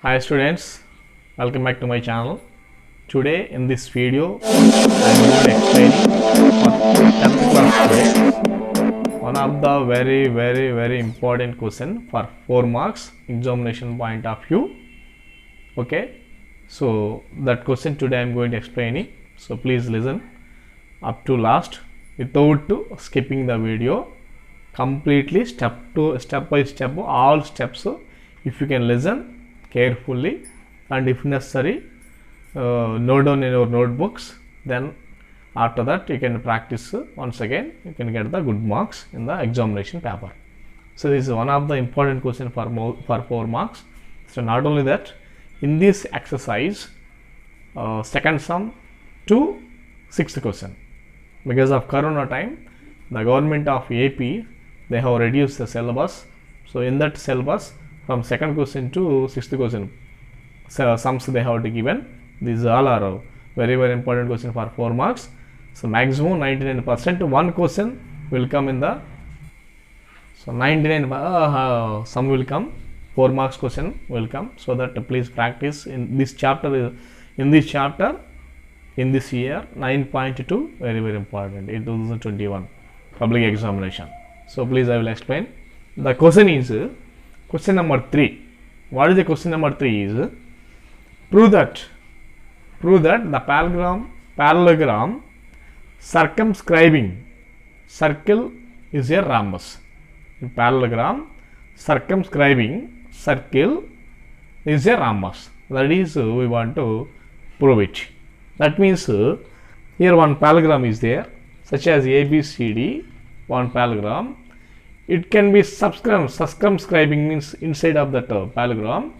Hi students, welcome back to my channel. Today in this video I am going to explain for 10th class students one of the very important question for 4 marks examination point of view. Okay, so that question today I am going to explain it. So please listen up to last without skipping the video. Completely step by step all steps. If you can listen carefully and if necessary note down in your notebooks, then after that you can practice once again, you can get the good marks in the examination paper. So this is one of the important question for 4 marks. So not only that, in this exercise second sum to 6th question, because of corona time the government of AP they have reduced the syllabus. So in that syllabus from 2nd question to 6th question sums they have to given. These all are very important question for 4 marks. So maximum 99% one question will come in the, so 99 some will come, 4 marks question will come. So that please practice in this chapter, in this year 9.2 very important in 2021 public examination. So please I will explain. The question is question number 3. What is the question number 3 is prove that the parallelogram circumscribing circle is a rhombus. In parallelogram circumscribing circle is a rhombus. That is we want to prove it. That means here one parallelogram is there, such as ABCD, one parallelogram. It can be circumscribing means inside of that parallelogram.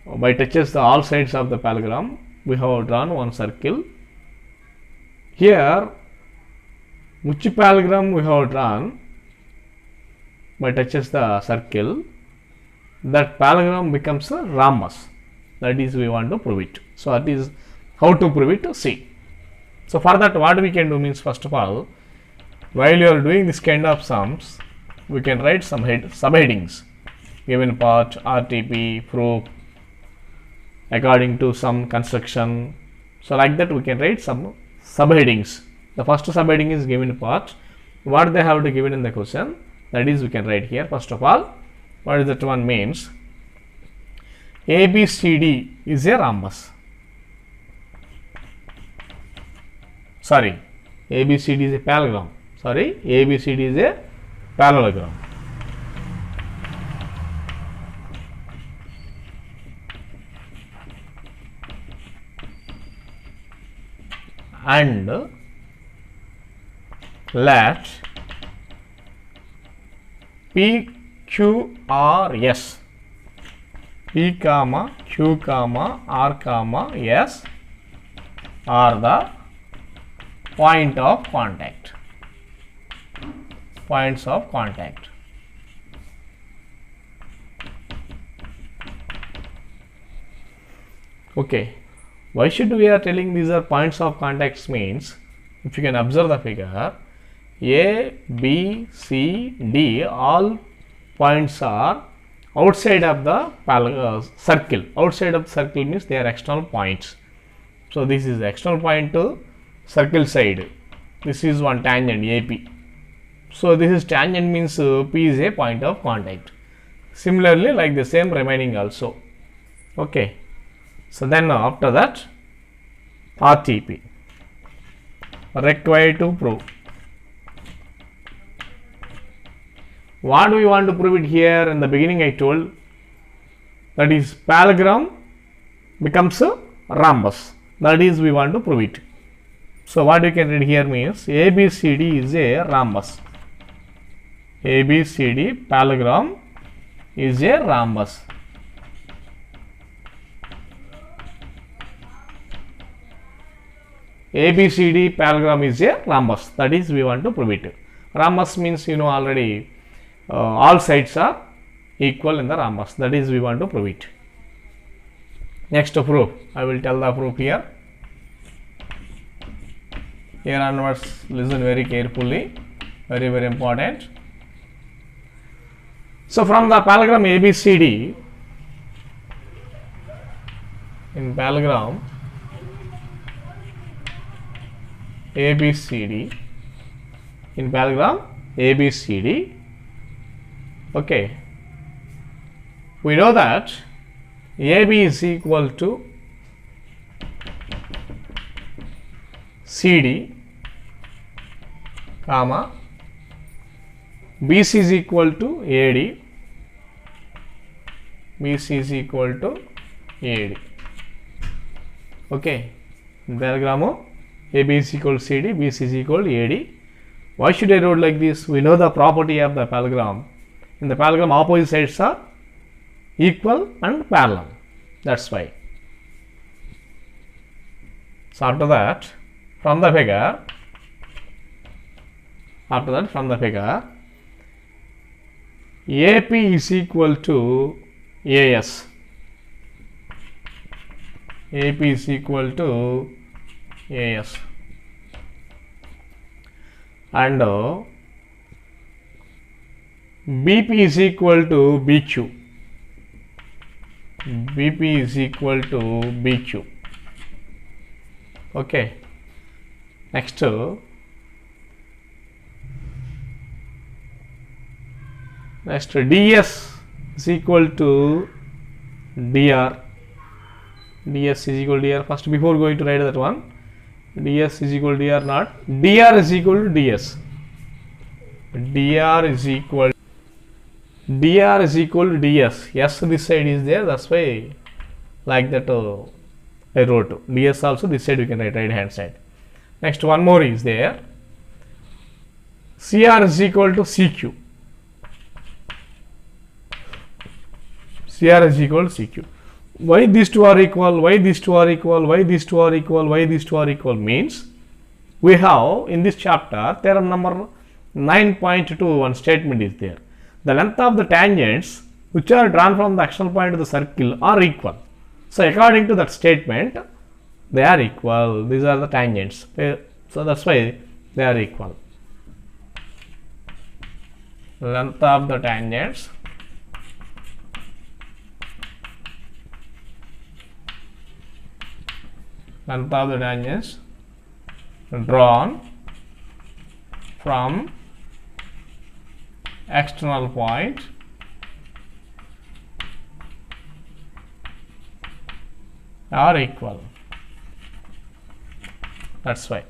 By touches the all sides of the parallelogram, we have drawn one circle. Here, which parallelogram we have drawn by touches the circle, that parallelogram becomes a rhombus. That is we want to prove it. So that is how to prove it. See. So for that what we can do means, first of all, while you are doing this kind of sums, we can write some subheadings. Given part, RTP, proof, according to some construction. So like that we can write some subheadings. The first subheading is given part. What they have to given in the question, that is we can write here. First of all, what is that one means? ABCD is a rhombus. Sorry, ABCD is a parallelogram. Sorry, ABCD is a parallelogram. And let PQRS, P comma Q comma R comma S are the point of contact. Points of contact. Okay. Why should we are telling these are points of contacts means, if you can observe the figure, A, B, C, D, all points are outside of the circle. Outside of the circle means they are external points. So this is the external point to circle side. This is one tangent AP. So this is tangent means P is a point of contact. Similarly, like the same remaining also. Okay. So then after that, RTP required to prove. What do we want to prove it here? In the beginning I told, that is parallelogram becomes a rhombus. That is we want to prove it. So what we can read here means ABCD is a rhombus. ABCD parallelogram is a rhombus. ABCD parallelogram is a rhombus. That is we want to prove it. Rhombus means you know already all sides are equal in the rhombus. That is we want to prove it. Next proof. I will tell the proof here. Here onwards listen very carefully. Very important. So from the parallelogram ABCD, in parallelogram ABCD, in parallelogram ABCD, okay, we know that AB is equal to CD, comma, BC is equal to AD, BC is equal to AD. Okay, in parallelogram AB is equal to CD, BC is equal to AD. Why should I write like this? We know the property of the parallelogram. In the parallelogram, opposite sides are equal and parallel. That's why. So after that, from the figure, AP is equal to AS. AP is equal to AS. And BP is equal to BQ. BP is equal to BQ. Okay. Next, DS is equal to DR. DS is equal to DR. First, before going to write that one, DS is equal to DR not. DR is equal to DS. DR is equal to DS. Yes, this side is there. That's why, like that, I wrote. DS also this side we can write, right hand side. Next, one more is there. CR is equal to CQ. CR is equal to CQ. Why these two are equal? Why these two are equal? Why these two are equal? Why these two are equal? Means we have in this chapter theorem number 9.2 one statement is there. The length of the tangents which are drawn from the external point of the circle are equal. So according to that statement, they are equal. These are the tangents. So that's why they are equal. Length of the tangents drawn from external point are equal. That's why.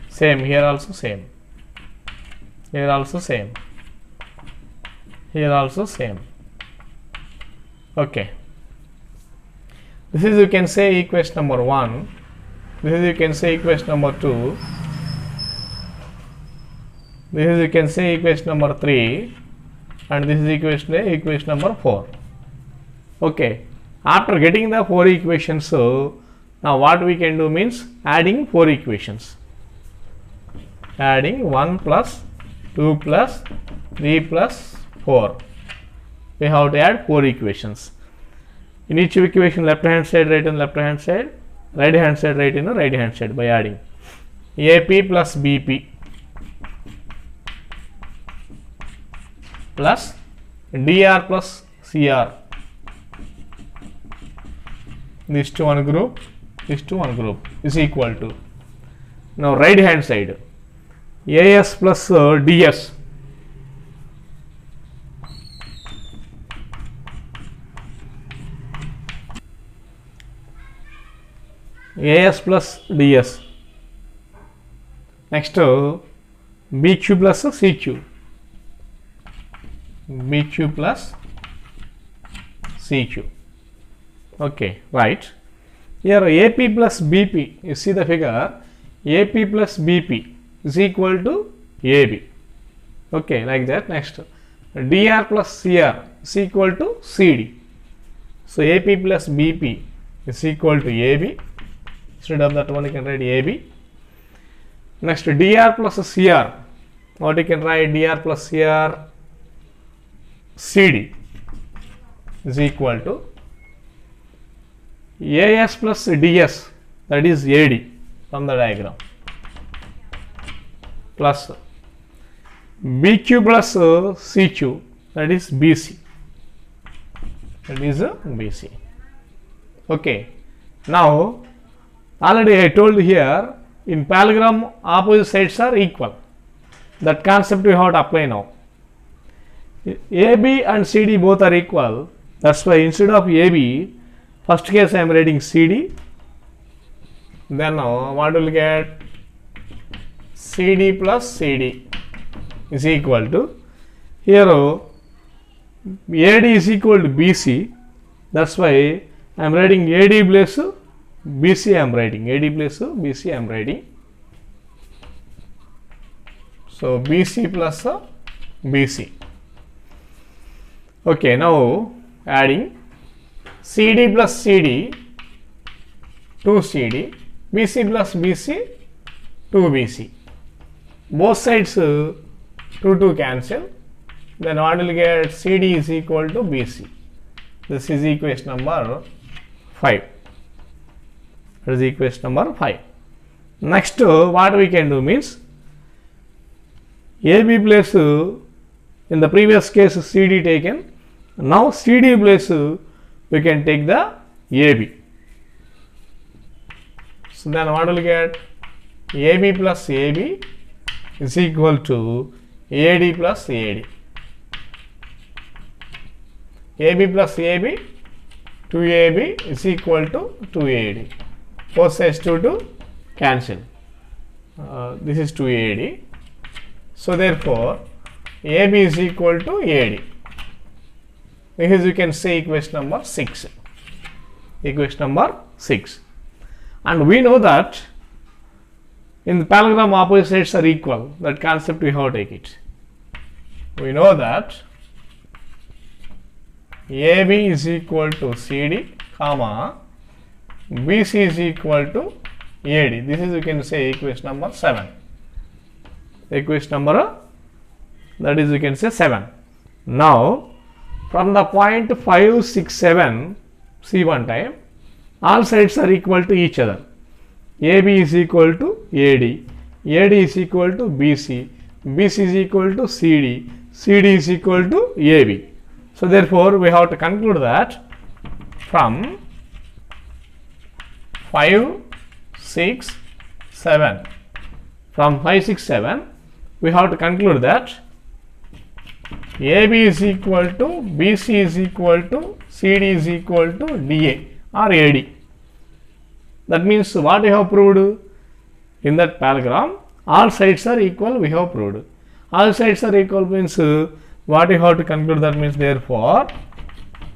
Same here also same. Here also same. Here also same. Okay. This is, you can say, equation number 1. This is, you can say, equation number 2. This is, you can say, equation number 3. And this is equation number 4. Okay. After getting the 4 equations, so now what we can do means adding 4 equations. Adding 1 plus 2 plus 3 plus 4. We have to add 4 equations. In each equation, left hand side, right on left hand side, right hand side, right in the right hand side by adding AP plus BP plus DR plus CR. This to one group, this to one group is equal to. Now right hand side, AS plus DS. AS plus DS. Next, BQ plus CQ. BQ plus CQ. Okay, right. Here AP plus BP. You see the figure. AP plus BP is equal to AB. Okay, like that. Next, DR plus CR is equal to CD. So AP plus BP is equal to AB. Instead of that one, you can write AB. Next, DR plus CR. What you can write? DR plus CR CD is equal to AS plus DS, that is AD from the diagram, plus BQ plus CQ, that is BC. That is BC. Okay. Now already I told here in parallelogram opposite sides are equal. That concept we have to apply now. AB and CD both are equal. That's why instead of AB, first case I am writing CD. Then what will get? CD plus CD is equal to, here AD is equal to BC. That's why I am writing AD plus BC. I am writing AD plus BC. I am writing. So BC plus BC. Okay, now adding CD plus CD to CD, BC plus BC to BC. Both sides 2 cancel. Then what will get? CD is equal to BC. This is equation number 5. That is equation number 5. Next, what we can do means AB place in the previous case CD taken. Now CD place we can take the AB. So then what will get? AB plus AB is equal to AD plus AD. AB plus AB, 2AB is equal to 2AD. Both sides 2 cancel. This is 2AD. So therefore, AB is equal to AD. This is, you can say, equation number 6. Equation number 6. And we know that in the parallelogram opposite sides are equal. That concept we have to take it. We know that AB is equal to CD, comma, BC is equal to AD. This is, you can say, equation number 7. Equation number, that is, you can say, 7. Now, from the point 5, 6, 7, see one time, all sides are equal to each other. AB is equal to AD, AD is equal to BC, BC is equal to CD, CD is equal to AB. So therefore, we have to conclude that from 5, 6, 7, from 5, 6, 7, we have to conclude that AB is equal to BC is equal to CD is equal to DA or AD. That means what we have proved in that parallelogram, all sides are equal, we have proved. All sides are equal means what we have to conclude, that means therefore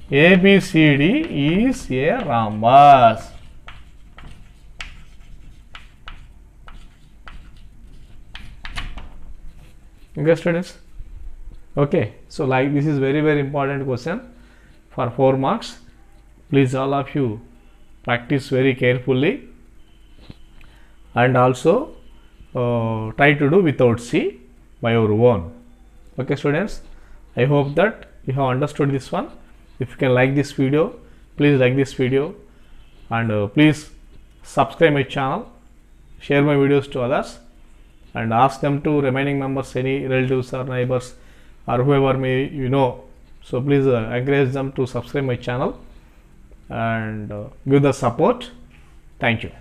ABCD is a rhombus. Okay, students. Okay, so like this is very important question for 4 marks. Please all of you practice very carefully and also try to do without C by your own. Okay, students, I hope that you have understood this one. If you can like this video, please like this video and please subscribe my channel, share my videos to others and ask them to remaining members, any relatives or neighbors or whoever may you know. So please encourage them to subscribe my channel and give the support. Thank you.